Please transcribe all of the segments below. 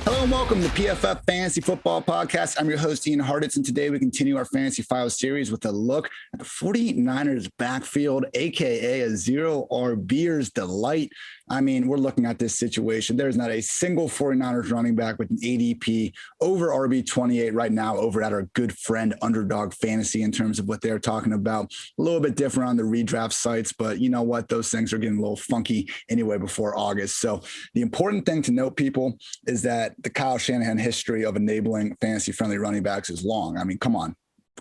Hello and welcome to PFF Fantasy Football Podcast. I'm your host, Ian Hartitz, and today we continue our Fantasy Files series with a look at the 49ers backfield, a.k.a. a zero RBers delight. I mean, we're looking at this situation. There's not a single 49ers running back with an ADP over RB28 right now over at our good friend Underdog Fantasy in terms of what they're talking about. A little bit different on the redraft sites, but you know what? Those things are getting a little funky anyway before August. So the important thing to note, people, is that the Kyle Shanahan history of enabling fantasy-friendly running backs is long. I mean, come on.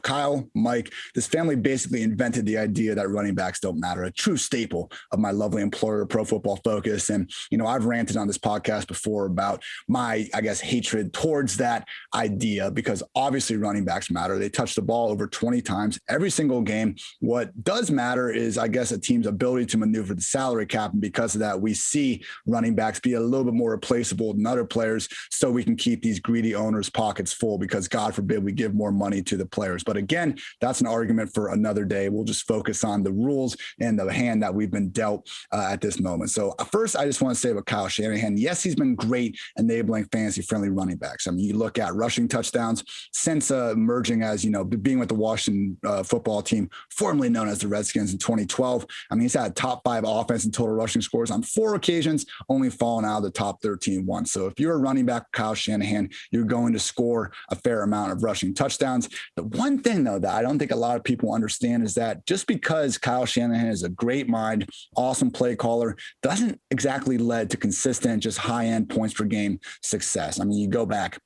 Kyle, Mike, this family basically invented the idea that running backs don't matter, a true staple of my lovely employer, Pro Football Focus. And, you know, I've ranted on this podcast before about my, hatred towards that idea because obviously running backs matter. They touch the ball over 20 times every single game. What does matter is, a team's ability to maneuver the salary cap. And because of that, we see running backs be a little bit more replaceable than other players so we can keep these greedy owners' pockets full because God forbid we give more money to the players. But again, that's an argument for another day. We'll just focus on the rules and the hand that we've been dealt at this moment. So first, I just want to say about Kyle Shanahan, yes, he's been great enabling fantasy-friendly running backs. I mean, you look at rushing touchdowns since emerging as, being with the Washington football team, formerly known as the Redskins in 2012. I mean, he's had top 5 offense and total rushing scores on 4 occasions, only fallen out of the top 13 once. So if you're a running back, Kyle Shanahan, you're going to score a fair amount of rushing touchdowns. The one thing, though, that I don't think a lot of people understand is that just because Kyle Shanahan is a great mind, awesome play caller, doesn't exactly lead to consistent, just high-end points per game success. I mean, you go back.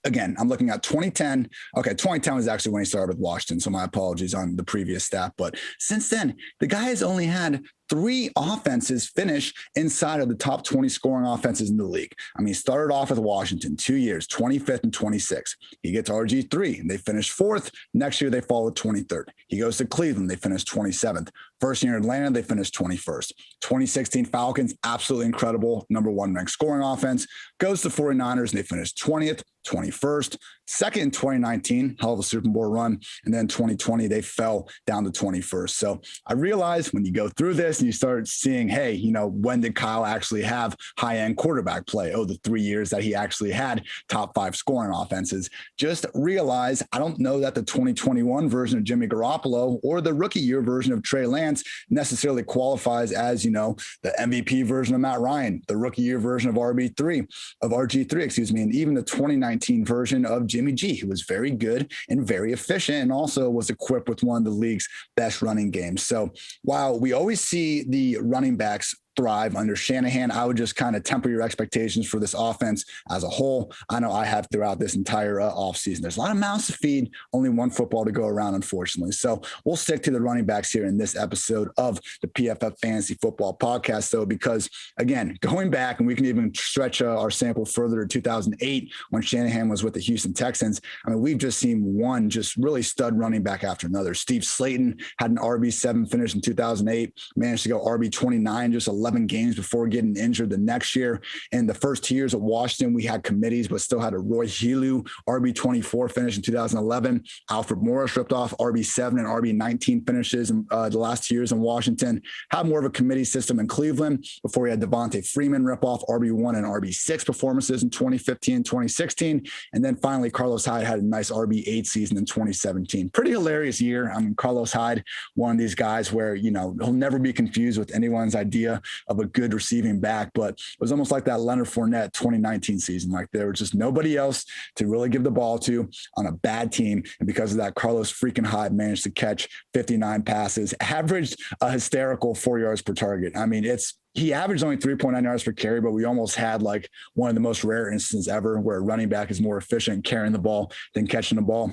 Again, I'm looking at 2010. Okay, 2010 was actually when he started with Washington, so my apologies on the previous stat. But since then, the guy has only had 3 offenses finish inside of the top 20 scoring offenses in the league. I mean, he started off with Washington 2 years, 25th and 26th. He gets RG3, and they finish 4th. Next year, they fall with 23rd. He goes to Cleveland. They finish 27th. First year in Atlanta, they finished 21st. 2016 Falcons, absolutely incredible, number 1 ranked scoring offense. Goes to 49ers, and they finish 20th, 21st. Second in 2019, hell of a Super Bowl run. And then 2020, they fell down to 21st. So I realized when you go through this and you start seeing, hey, when did Kyle actually have high-end quarterback play? Oh, the 3 years that he actually had top 5 scoring offenses. Just realize I don't know that the 2021 version of Jimmy Garoppolo or the rookie year version of Trey Lance necessarily qualifies as, the MVP version of Matt Ryan, the rookie year version of RG3, and even the 2019 version of Jimmy G, who was very good and very efficient and also was equipped with one of the league's best running games. So while we always see the running backs thrive under Shanahan, I would just kind of temper your expectations for this offense as a whole. I know I have throughout this entire offseason. There's a lot of mouths to feed, only one football to go around, unfortunately. So we'll stick to the running backs here in this episode of the PFF Fantasy Football Podcast, though, because, again, going back, and we can even stretch our sample further to 2008 when Shanahan was with the Houston Texans. I mean, we've just seen one just really stud running back after another. Steve Slayton had an RB7 finish in 2008, managed to go RB29 just 11 games before getting injured the next year. In the first 2 years at Washington, we had committees, but still had a Roy Helu RB24 finish in 2011. Alfred Morris ripped off RB7 and RB19 finishes in the last 2 years in Washington. Had more of a committee system in Cleveland before we had Devontae Freeman rip off RB1 and RB6 performances in 2015 and 2016. And then finally, Carlos Hyde had a nice RB8 season in 2017. Pretty hilarious year. I mean, Carlos Hyde, one of these guys where, he'll never be confused with anyone's idea of a good receiving back, but it was almost like that Leonard Fournette 2019 season. Like there was just nobody else to really give the ball to on a bad team. And because of that, Carlos freaking Hyde managed to catch 59 passes, averaged a hysterical 4 yards per target. I mean, he averaged only 3.9 yards per carry, but we almost had like one of the most rare instances ever where a running back is more efficient carrying the ball than catching the ball.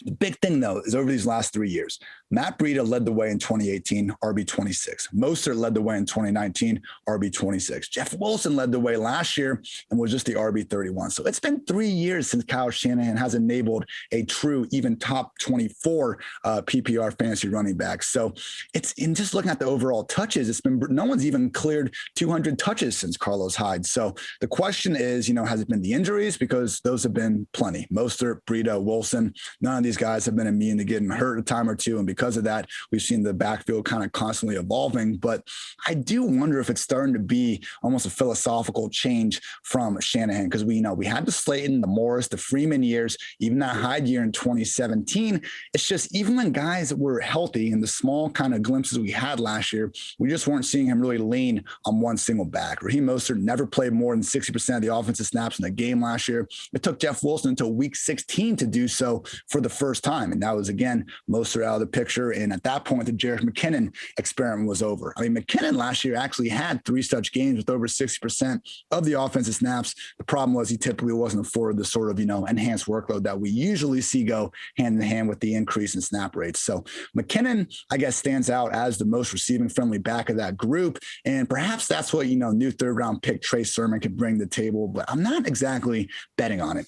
The big thing, though, is over these last 3 years, Matt Breida led the way in 2018, RB26. Mostert led the way in 2019, RB26. Jeff Wilson led the way last year and was just the RB31. So it's been 3 years since Kyle Shanahan has enabled a true, even top 24 PPR fantasy running back. So it's in just looking at the overall touches, it's been no one's even cleared 200 touches since Carlos Hyde. So the question is, has it been the injuries? Because those have been plenty. Mostert, Breida, Wilson, none of these guys have been immune to getting hurt a time or two. And because of that, we've seen the backfield kind of constantly evolving. But I do wonder if it's starting to be almost a philosophical change from Shanahan, because we had the Slayton, the Morris, the Freeman years, even that Hyde year in 2017. It's just even when guys were healthy and the small kind of glimpses we had last year, we just weren't seeing him really lean on one single back. Raheem Mostert never played more than 60% of the offensive snaps in the game last year. It took Jeff Wilson until week 16 to do so for the first time. And that was, again, Mostert out of the picture. And at that point, the Jerick McKinnon experiment was over. I mean, McKinnon last year actually had 3 such games with over 60% of the offensive snaps. The problem was he typically wasn't afforded the sort of, enhanced workload that we usually see go hand in hand with the increase in snap rates. So McKinnon, I guess, stands out as the most receiving friendly back of that group. And perhaps that's what, new 3rd round pick Trey Sermon could bring to the table, but I'm not exactly betting on it.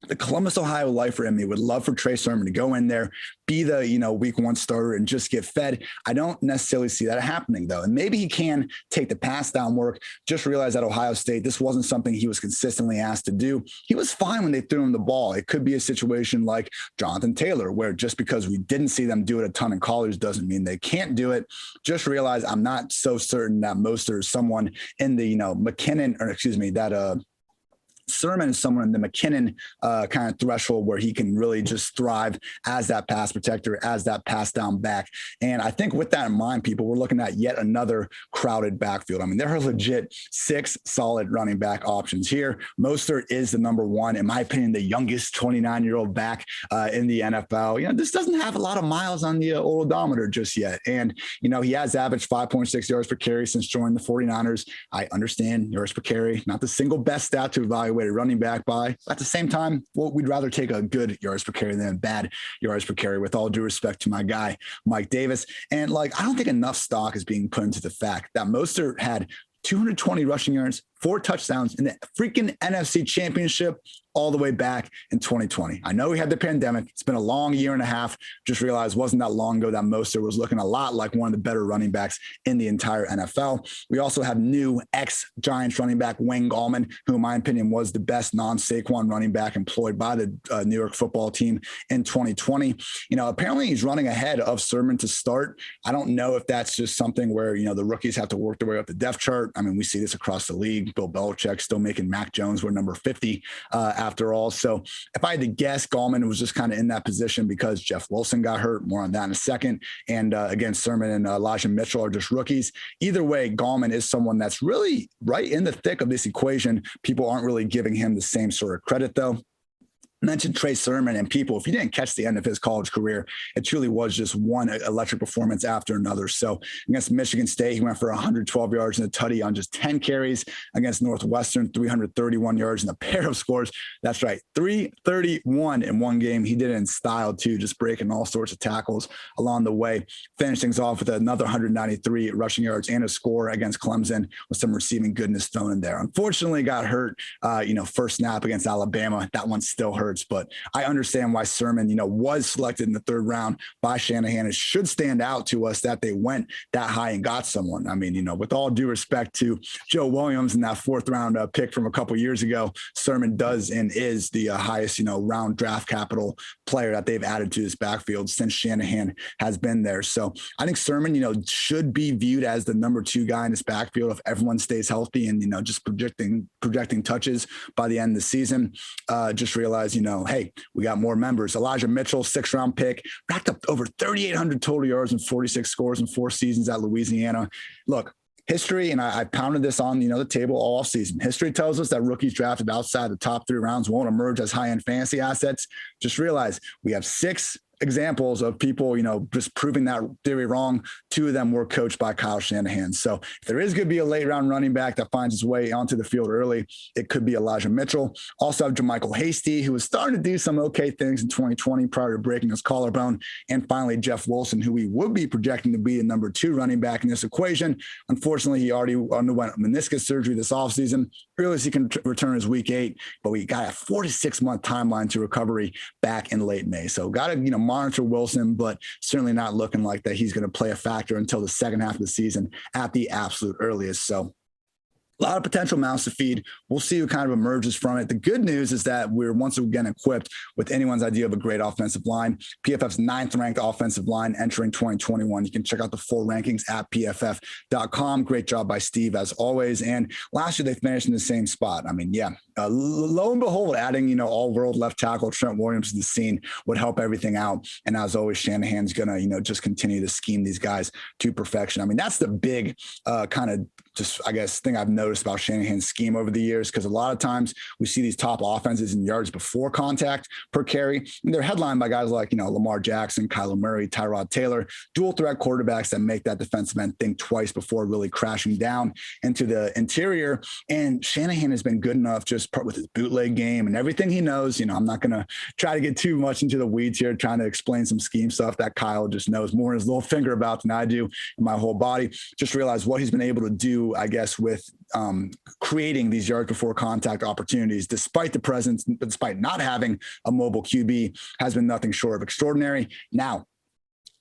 The Columbus, Ohio lifer in me would love for Trey Sermon to go in there, be the, week 1 starter and just get fed. I don't necessarily see that happening, though. And maybe he can take the pass down work. Just realize at Ohio State, this wasn't something he was consistently asked to do. He was fine when they threw him the ball. It could be a situation like Jonathan Taylor, where just because we didn't see them do it a ton in college doesn't mean they can't do it. Just realize I'm not so certain that Mostert is someone in the, Sermon is someone in the McKinnon kind of threshold where he can really just thrive as that pass protector, as that pass down back. And I think with that in mind, people, we're looking at yet another crowded backfield. I mean, there are legit 6 solid running back options here. Mostert is the number 1, in my opinion, the youngest 29-year-old back in the NFL. This doesn't have a lot of miles on the old odometer just yet. And, he has averaged 5.6 yards per carry since joining the 49ers. I understand yards per carry, not the single best stat to evaluate a running back by. At the same time, we'd rather take a good yards per carry than a bad yards per carry, with all due respect to my guy, Mike Davis. And I don't think enough stock is being put into the fact that Mostert had 220 rushing yards, 4 touchdowns in the freaking NFC Championship all the way back in 2020. I know we had the pandemic. It's been a long year and a half. Just realized it wasn't that long ago that Mostert was looking a lot like one of the better running backs in the entire NFL. We also have new ex-Giants running back Wayne Gallman, who in my opinion was the best non-Saquon running back employed by the New York football team in 2020. Apparently he's running ahead of Sermon to start. I don't know if that's just something where, the rookies have to work their way up the depth chart. I mean, we see this across the league. Bill Belichick still making Mac Jones wear number 50 after all. So if I had to guess, Gallman was just kind of in that position because Jeff Wilson got hurt. More on that in a second. And again, Sermon and Elijah Mitchell are just rookies. Either way, Gallman is someone that's really right in the thick of this equation. People aren't really giving him the same sort of credit, though. Mentioned Trey Sermon, and people, if you didn't catch the end of his college career, it truly was just one electric performance after another. So against Michigan State, he went for 112 yards and a tutty on just 10 carries. Against Northwestern, 331 yards and a pair of scores. That's right, 331 in one game. He did it in style too, just breaking all sorts of tackles along the way. Finished things off with another 193 rushing yards and a score against Clemson with some receiving goodness thrown in there. Unfortunately, got hurt, first snap against Alabama. That one still hurt. But I understand why Sermon, was selected in the 3rd round by Shanahan. It should stand out to us that they went that high and got someone. I mean, with all due respect to Joe Williams and that 4th round pick from a couple years ago, Sermon does and is the highest, round draft capital player that they've added to this backfield since Shanahan has been there. So I think Sermon, should be viewed as the number 2 guy in this backfield if everyone stays healthy and, just projecting touches by the end of the season. Just realize, hey, we got more members. Elijah Mitchell, 6th round pick, racked up over 3,800 total yards and 46 scores in 4 seasons at Louisiana. Look, history, and I pounded this on, the table all season. History tells us that rookies drafted outside the top 3 rounds won't emerge as high-end fantasy assets. Just realize we have 6 examples of people, just proving that theory wrong. 2 of them were coached by Kyle Shanahan. So if there is going to be a late round running back that finds his way onto the field early, it could be Elijah Mitchell. Also have JaMychal Hasty, who was starting to do some okay things in 2020 prior to breaking his collarbone. And finally, Jeff Wilson, who we would be projecting to be the number 2 running back in this equation. Unfortunately, he already underwent meniscus surgery this offseason. Earliest he can return is week 8, but we got a 4 to 6 month timeline to recovery back in late May. So got to, monitor Wilson, but certainly not looking like that he's going to play a factor until the second half of the season at the absolute earliest. So A lot of potential mouths to feed. We'll see who kind of emerges from it. The good news is that we're once again equipped with anyone's idea of a great offensive line. PFF's 9th ranked offensive line entering 2021. You can check out the full rankings at pff.com. Great job by Steve, as always. And last year, they finished in the same spot. I mean, yeah, lo and behold, adding, all-world left tackle Trent Williams to the scene would help everything out. And as always, Shanahan's going to, just continue to scheme these guys to perfection. I mean, that's the big kind of thing I've noticed about Shanahan's scheme over the years, because a lot of times we see these top offenses in yards before contact per carry, and they're headlined by guys like, Lamar Jackson, Kyler Murray, Tyrod Taylor, dual threat quarterbacks that make that defensive end think twice before really crashing down into the interior. And Shanahan has been good enough just with his bootleg game and everything he knows. I'm not going to try to get too much into the weeds here, trying to explain some scheme stuff that Kyle just knows more in his little finger about than I do in my whole body. Just realize what he's been able to do, I guess, with creating these yards before contact opportunities, despite not having a mobile QB, has been nothing short of extraordinary. Now,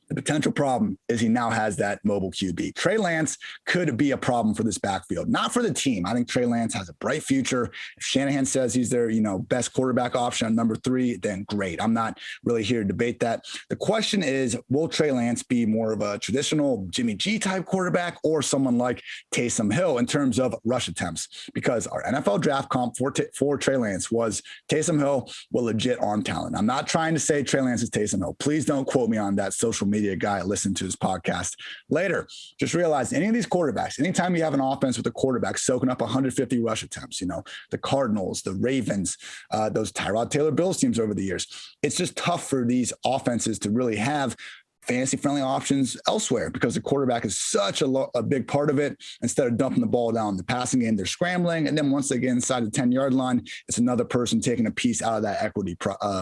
the potential problem is he now has that mobile QB. Trey Lance could be a problem for this backfield, not for the team. I think Trey Lance has a bright future. If Shanahan says he's their, best quarterback option on number 3, then great. I'm not really here to debate that. The question is, will Trey Lance be more of a traditional Jimmy G type quarterback or someone like Taysom Hill in terms of rush attempts? Because our NFL draft comp for Trey Lance was Taysom Hill with legit arm talent. I'm not trying to say Trey Lance is Taysom Hill. Please don't quote me on that social media guy. Listen to his podcast later. Just realize any of these quarterbacks, anytime you have an offense with a quarterback soaking up 150 rush attempts, the Cardinals, the Ravens, those Tyrod Taylor Bills teams over the years, it's just tough for these offenses to really have fantasy-friendly options elsewhere because the quarterback is such a big part of it. Instead of dumping the ball down the passing game, they're scrambling. And then once they get inside the 10-yard line, it's another person taking a piece out of that equity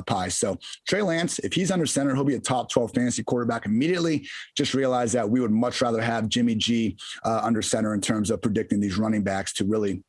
pie. So Trey Lance, if he's under center, he'll be a top 12 fantasy quarterback immediately. Just realize that we would much rather have Jimmy G under center in terms of predicting these running backs to really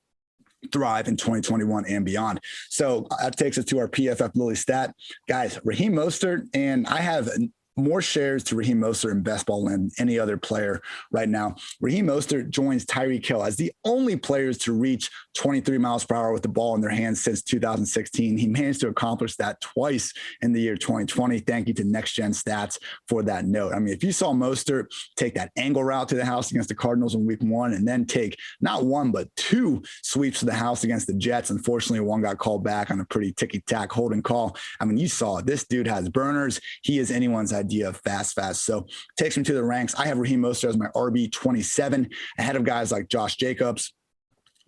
thrive in 2021 and beyond. So that takes us to our PFF Lily stat. Guys, Raheem Mostert, and I have more shares to Raheem Mostert in best ball than any other player right now. Raheem Mostert joins Tyreek Hill as the only players to reach 23 miles per hour with the ball in their hands since 2016. He managed to accomplish that twice in the year 2020. Thank you to Next Gen Stats for that note. I mean, if you saw Mostert take that angle route to the house against the Cardinals in week 1 and then take not one, but 2 sweeps to the house against the Jets, unfortunately, one got called back on a pretty ticky-tack holding call. I mean, you saw it. This dude has burners. He is anyone's idea of fast. So takes me to the ranks. I have Raheem Mostert as my RB 27 ahead of guys like Josh Jacobs,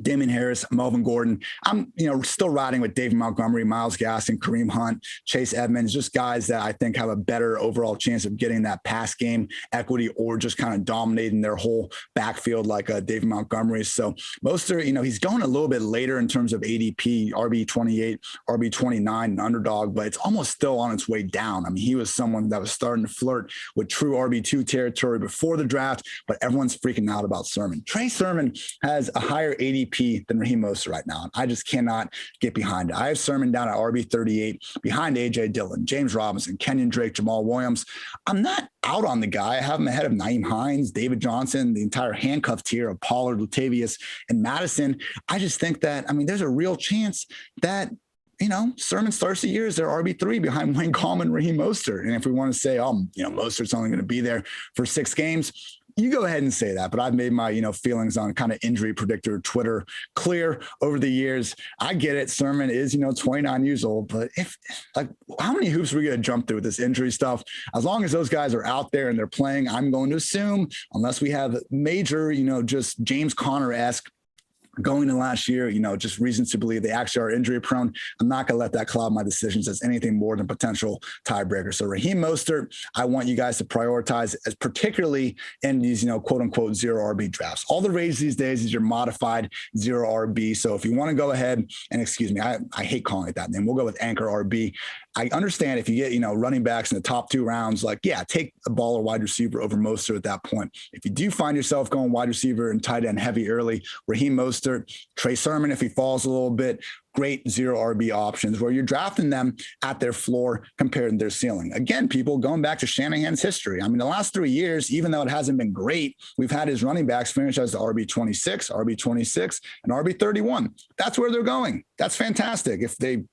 Damian Harris, Melvin Gordon. I'm, still riding with David Montgomery, Myles Gaskin, Kareem Hunt, Chase Edmonds, just guys that I think have a better overall chance of getting that pass game equity or just kind of dominating their whole backfield like David Montgomery. So Mostert, he's going a little bit later in terms of ADP, RB 28, RB 29, an underdog, but it's almost still on its way down. I mean, he was someone that was starting to flirt with true RB2 territory before the draft, but everyone's freaking out about Sermon. Trey Sermon has a higher ADP than Raheem Mostert right now. I just cannot get behind it. I have Sermon down at RB 38 behind AJ Dillon, James Robinson, Kenyon Drake, Jamal Williams. I'm not out on the guy. I have him ahead of Nyheim Hines, David Johnson, the entire handcuff tier of Pollard, Latavius, and Madison. I just think that, there's a real chance that Sermon starts the year as their RB3 behind Wayne Gallman, Raheem Mostert. And if we want to say, Mostert's only going to be there for 6 games, you go ahead and say that, but I've made my, feelings on kind of injury predictor Twitter clear over the years. I get it. Sermon is, 29 years old, but how many hoops are we going to jump through with this injury stuff? As long as those guys are out there and they're playing, I'm going to assume, unless we have major, just James Conner-esque going in last year, just reasons to believe they actually are injury prone. I'm not going to let that cloud my decisions as anything more than potential tiebreaker. So Raheem Mostert, I want you guys to prioritize as particularly in these, quote unquote, 0 RB drafts. All the rage these days is your modified 0 RB. So if you want to go ahead and excuse me, I hate calling it that name. We'll go with anchor RB. I understand if you get, running backs in the top 2 rounds, take a baller wide receiver over Mostert at that point. If you do find yourself going wide receiver and tight end heavy early, Raheem Mostert, Trey Sermon, if he falls a little bit, great zero RB options where you're drafting them at their floor compared to their ceiling. Again, people going back to Shanahan's history. I mean, the last 3 years, even though it hasn't been great, we've had his running backs finish as the RB26, RB26, and RB31. That's where they're going. That's fantastic. If they,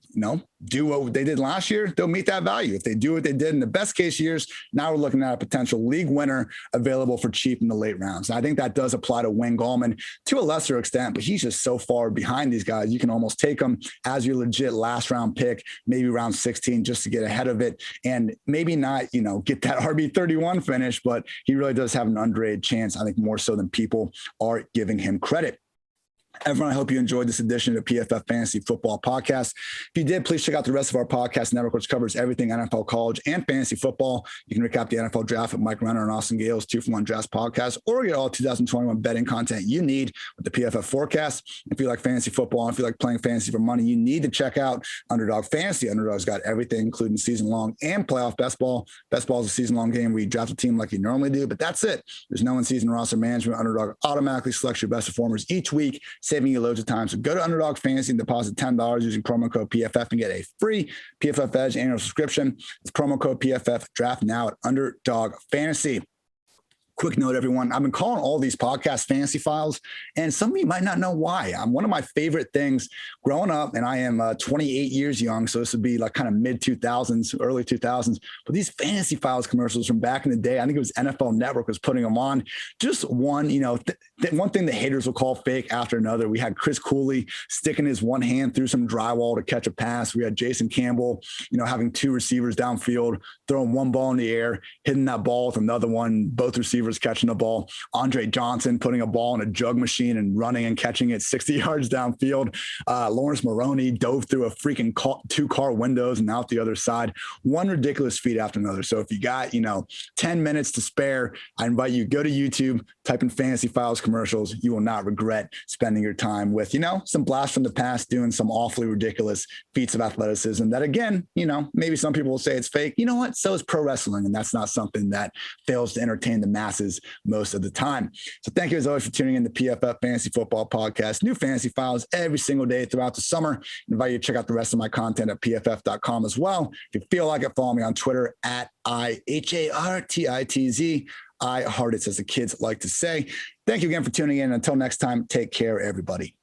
do what they did last year, they'll meet that value. If they do what they did in the best case years, now we're looking at a potential league winner available for cheap in the late rounds. And I think that does apply to Wayne Gallman to a lesser extent, but he's just so far behind these guys. You can almost take him as your legit last round pick, maybe round 16, just to get ahead of it. And maybe not, get that RB31 finish, but he really does have an underrated chance, I think more so than people are giving him credit. Everyone, I hope you enjoyed this edition of the PFF Fantasy Football Podcast. If you did, please check out the rest of our podcast network, which covers everything NFL, college, and fantasy football. You can recap the NFL draft with Mike Renner and Austin Gale's 2-for-1 Drafts podcast, or get all 2021 betting content you need with the PFF Forecast. If you like fantasy football, and if you like playing fantasy for money, you need to check out Underdog Fantasy. Underdog's got everything, including season-long and playoff best ball. Best ball is a season-long game where you draft a team like you normally do, but that's it. There's no in-season roster management. Underdog automatically selects your best performers each week, saving you loads of time. So go to Underdog Fantasy and deposit $10 using promo code PFF and get a free PFF Edge annual subscription. It's promo code PFF. Draft now at Underdog Fantasy. Quick note, everyone. I've been calling all these podcasts Fantasy Files, and some of you might not know why. One of my favorite things growing up, and I am 28 years young, so this would be like kind of mid-2000s, early 2000s, but these Fantasy Files commercials from back in the day, I think it was NFL Network was putting them on. Just one, one thing the haters will call fake after another. We had Chris Cooley sticking his one hand through some drywall to catch a pass. We had Jason Campbell, having two receivers downfield, throwing one ball in the air, hitting that ball with another one, both receivers catching the ball. Andre Johnson putting a ball in a jug machine and running and catching it 60 yards downfield. Lawrence Maroney dove through a freaking two car windows and out the other side. One ridiculous feat after another. So if you got, 10 minutes to spare, I invite you, go to YouTube, type in Fantasy Files commercials. You will not regret spending your time with, some blast from the past, doing some awfully ridiculous feats of athleticism that, again, maybe some people will say it's fake. You know what? So is pro wrestling. And that's not something that fails to entertain the masses most of the time. So thank you as always for tuning in to PFF Fantasy Football Podcast. New Fantasy Files every single day throughout the summer. I invite you to check out the rest of my content at pff.com as well. If you feel like it, follow me on Twitter at IHARTITZ. I Hartitz, as the kids like to say. Thank you again for tuning in. Until next time, take care, everybody.